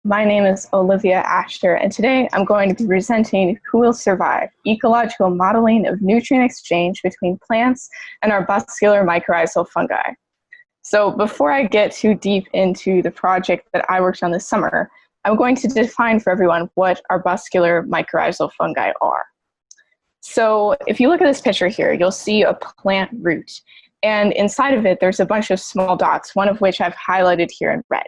My name is Olivia Asher, and today I'm going to be presenting Who Will Survive? Ecological Modeling of Nutrient Exchange Between Plants and Arbuscular Mycorrhizal Fungi. So before I get too deep into the project that I worked on this summer, I'm going to define for everyone what arbuscular mycorrhizal fungi are. So if you look at this picture here, you'll see a plant root, and inside of it there's a bunch of small dots, one of which I've highlighted here in red.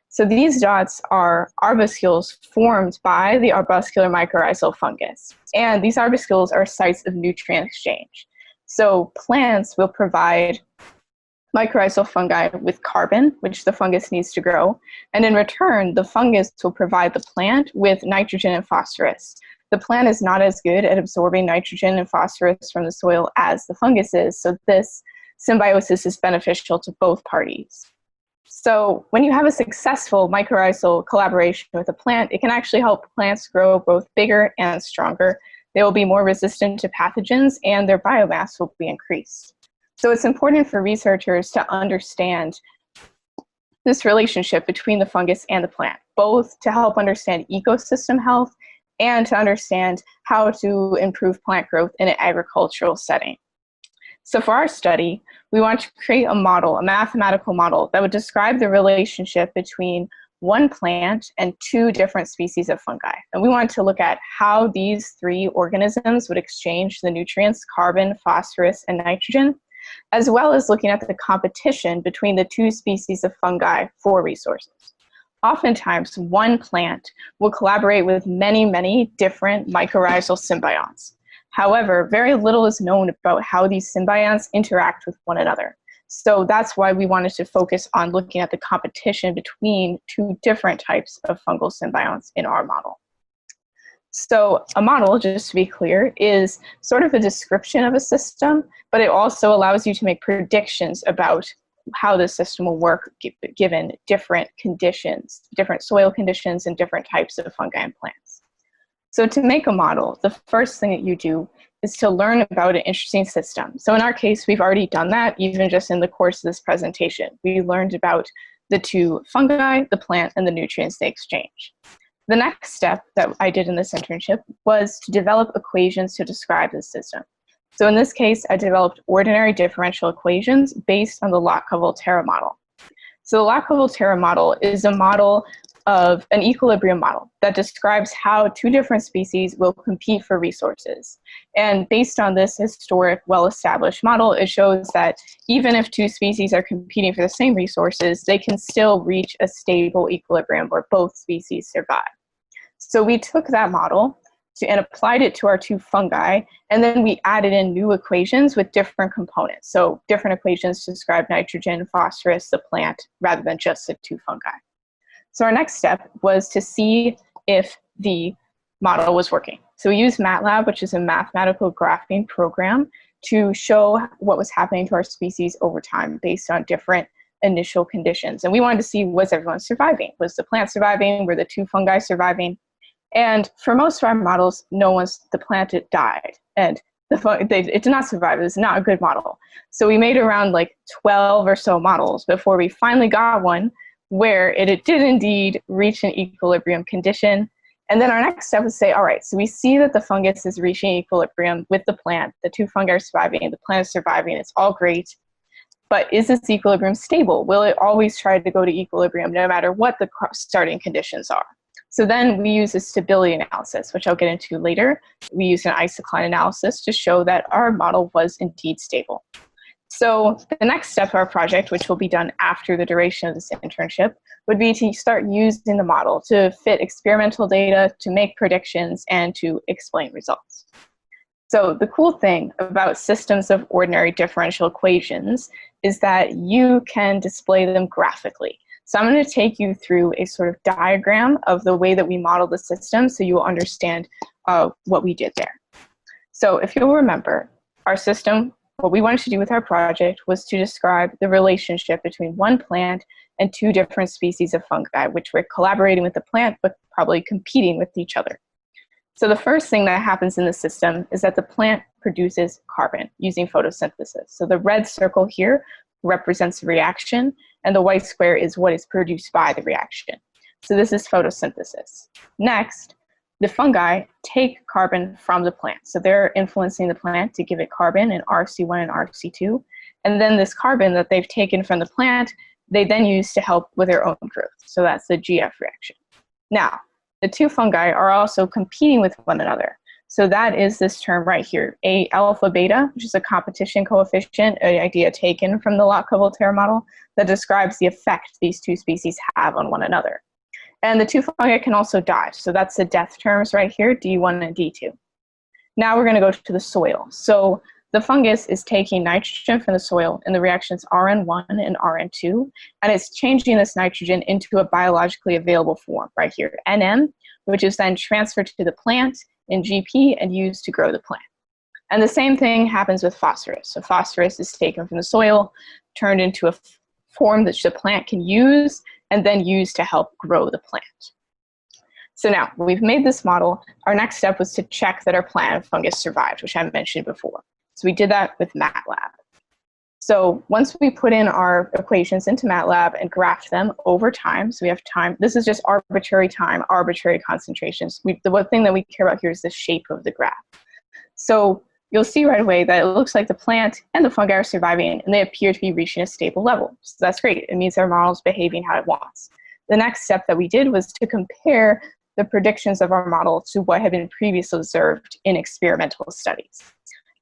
So these dots are arbuscules formed by the arbuscular mycorrhizal fungus. And these arbuscules are sites of nutrient exchange. So plants will provide mycorrhizal fungi with carbon, which the fungus needs to grow. And in return, the fungus will provide the plant with nitrogen and phosphorus. The plant is not as good at absorbing nitrogen and phosphorus from the soil as the fungus is. So this symbiosis is beneficial to both parties. So when you have a successful mycorrhizal collaboration with a plant, it can actually help plants grow both bigger and stronger. They will be more resistant to pathogens and their biomass will be increased. So it's important for researchers to understand this relationship between the fungus and the plant, both to help understand ecosystem health and to understand how to improve plant growth in an agricultural setting. So for our study, we want to create a model, a mathematical model that would describe the relationship between one plant and two different species of fungi. And we want to look at how these three organisms would exchange the nutrients, carbon, phosphorus, and nitrogen, as well as looking at the competition between the two species of fungi for resources. Oftentimes, one plant will collaborate with many, many different mycorrhizal symbionts. However, very little is known about how these symbionts interact with one another. So that's why we wanted to focus on looking at the competition between two different types of fungal symbionts in our model. So a model, just to be clear, is sort of a description of a system, but it also allows you to make predictions about how the system will work given different conditions, different soil conditions, and different types of fungi and plants. So to make a model, the first thing that you do is to learn about an interesting system. So in our case, we've already done that, even just in the course of this presentation. We learned about the two fungi, the plant, and the nutrients they exchange. The next step that I did in this internship was to develop equations to describe this system. So in this case, I developed ordinary differential equations based on the Lotka-Volterra model. So the Lotka-Volterra model is a model of an equilibrium model that describes how two different species will compete for resources. And based on this historic, well-established model, it shows that even if two species are competing for the same resources, they can still reach a stable equilibrium where both species survive. So we took that model and applied it to our two fungi, and then we added in new equations with different components. So different equations to describe nitrogen, phosphorus, the plant, rather than just the two fungi. So our next step was to see if the model was working. So we used MATLAB, which is a mathematical graphing program, to show what was happening to our species over time based on different initial conditions. And we wanted to see, was everyone surviving? Was the plant surviving? Were the two fungi surviving? And for most of our models, the plant died. And it did not survive. It was not a good model. So we made around like 12 or so models before we finally got one where it did indeed reach an equilibrium condition. And then our next step was to say, all right, so we see that the fungus is reaching equilibrium with the plant, the two fungi are surviving, the plant is surviving, it's all great. But is this equilibrium stable? Will it always try to go to equilibrium no matter what the starting conditions are? So then we use a stability analysis, which I'll get into later. We used an isocline analysis to show that our model was indeed stable. So the next step of our project, which will be done after the duration of this internship, would be to start using the model to fit experimental data, to make predictions, and to explain results. So the cool thing about systems of ordinary differential equations is that you can display them graphically. So I'm going to take you through a sort of diagram of the way that we model the system so you will understand what we did there. So if you'll remember, our system, what we wanted to do with our project was to describe the relationship between one plant and two different species of fungi, which were collaborating with the plant, but probably competing with each other. So the first thing that happens in the system is that the plant produces carbon using photosynthesis. So the red circle here represents the reaction, and the white square is what is produced by the reaction. So this is photosynthesis. Next, the fungi take carbon from the plant. So they're influencing the plant to give it carbon in RC1 and RC2. And then this carbon that they've taken from the plant, they then use to help with their own growth. So that's the GF reaction. Now, the two fungi are also competing with one another. So that is this term right here, A alpha beta, which is a competition coefficient, an idea taken from the Lotka-Volterra model that describes the effect these two species have on one another. And the two fungi can also die. So that's the death terms right here, D1 and D2. Now we're going to go to the soil. So the fungus is taking nitrogen from the soil in the reactions RN1 and RN2, and it's changing this nitrogen into a biologically available form right here, NM, which is then transferred to the plant in GP and used to grow the plant. And the same thing happens with phosphorus. So phosphorus is taken from the soil, turned into a form that the plant can use, and then used to help grow the plant. So now we've made this model. Our next step was to check that our plant and fungus survived, which I mentioned before. So we did that with MATLAB. So once we put in our equations into MATLAB and graphed them over time, so we have time, this is just arbitrary time, arbitrary concentrations. The one thing that we care about here is the shape of the graph. So you'll see right away that it looks like the plant and the fungi are surviving, and they appear to be reaching a stable level. So that's great. It means our model is behaving how it wants. The next step that we did was to compare the predictions of our model to what had been previously observed in experimental studies.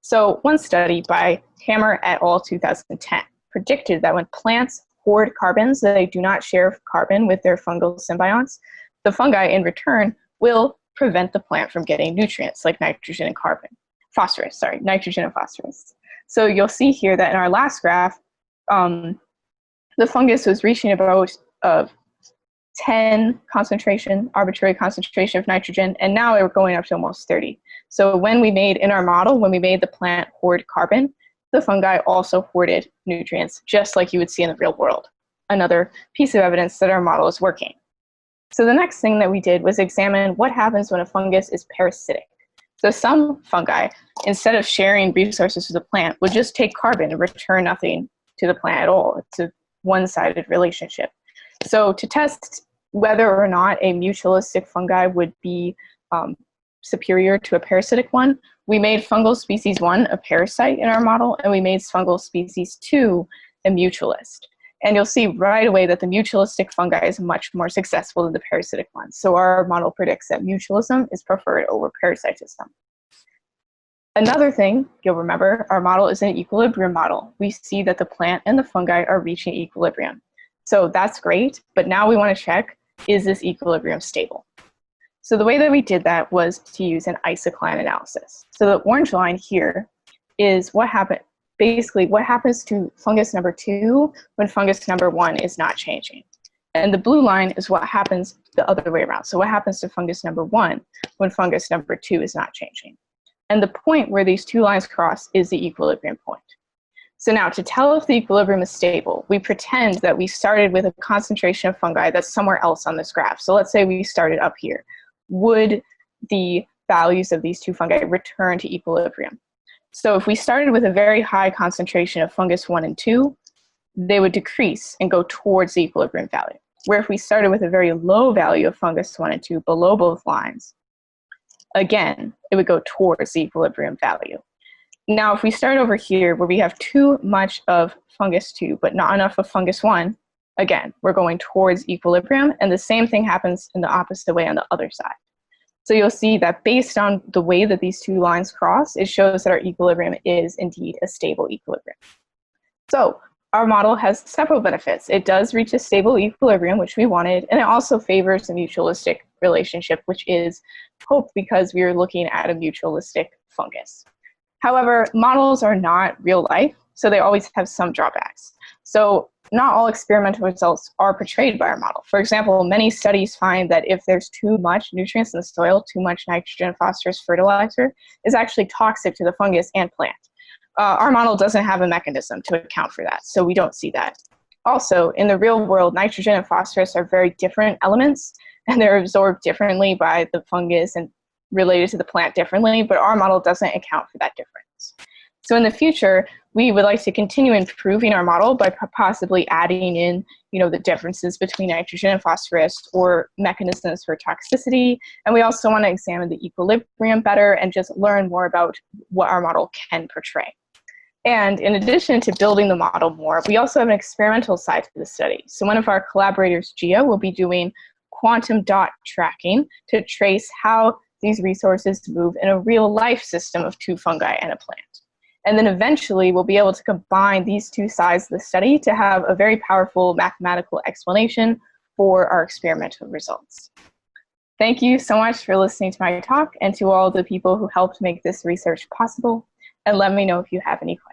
So one study by Hammer et al. 2010 predicted that when plants hoard carbons that they do not share carbon with their fungal symbionts, the fungi in return will prevent the plant from getting nutrients like nitrogen and nitrogen and phosphorus. So you'll see here that in our last graph, the fungus was reaching about 10 arbitrary concentration of nitrogen, and now we're going up to almost 30. So when we made the plant hoard carbon, the fungi also hoarded nutrients, just like you would see in the real world. Another piece of evidence that our model is working. So the next thing that we did was examine what happens when a fungus is parasitic. So some fungi, instead of sharing resources with the plant, would just take carbon and return nothing to the plant at all. It's a one-sided relationship. So to test whether or not a mutualistic fungi would be superior to a parasitic one, we made fungal species 1 a parasite in our model, and we made fungal species 2 a mutualist. And you'll see right away that the mutualistic fungi is much more successful than the parasitic ones. So our model predicts that mutualism is preferred over parasitism. Another thing you'll remember, our model is an equilibrium model. We see that the plant and the fungi are reaching equilibrium. So that's great, but now we want to check, is this equilibrium stable? So the way that we did that was to use an isocline analysis. So the orange line here is what happens to fungus number 2 when fungus number 1 is not changing. And the blue line is what happens the other way around. So what happens to fungus number 1 when fungus number 2 is not changing. And the point where these two lines cross is the equilibrium point. So now to tell if the equilibrium is stable, we pretend that we started with a concentration of fungi that's somewhere else on this graph. So let's say we started up here. Would the values of these two fungi return to equilibrium? So if we started with a very high concentration of fungus 1 and 2, they would decrease and go towards the equilibrium value. Where if we started with a very low value of fungus 1 and 2 below both lines, again, it would go towards the equilibrium value. Now, if we start over here where we have too much of fungus 2 but not enough of fungus 1, again, we're going towards equilibrium, and the same thing happens in the opposite way on the other side. So you'll see that based on the way that these two lines cross, it shows that our equilibrium is indeed a stable equilibrium. So our model has several benefits. It does reach a stable equilibrium, which we wanted, and it also favors a mutualistic relationship, which is hoped because we are looking at a mutualistic fungus. However, models are not real life, so they always have some drawbacks. So not all experimental results are portrayed by our model. For example, many studies find that if there's too much nutrients in the soil, too much nitrogen, phosphorus, fertilizer, is actually toxic to the fungus and plant. Our model doesn't have a mechanism to account for that, so we don't see that. Also, in the real world, nitrogen and phosphorus are very different elements, and they're absorbed differently by the fungus and related to the plant differently, but our model doesn't account for that difference. So in the future, we would like to continue improving our model by possibly adding in, the differences between nitrogen and phosphorus or mechanisms for toxicity. And we also want to examine the equilibrium better and just learn more about what our model can portray. And in addition to building the model more, we also have an experimental side to the study. So one of our collaborators, Gia, will be doing quantum dot tracking to trace how these resources move in a real life system of two fungi and a plant. And then eventually we'll be able to combine these two sides of the study to have a very powerful mathematical explanation for our experimental results. Thank you so much for listening to my talk and to all the people who helped make this research possible. And let me know if you have any questions.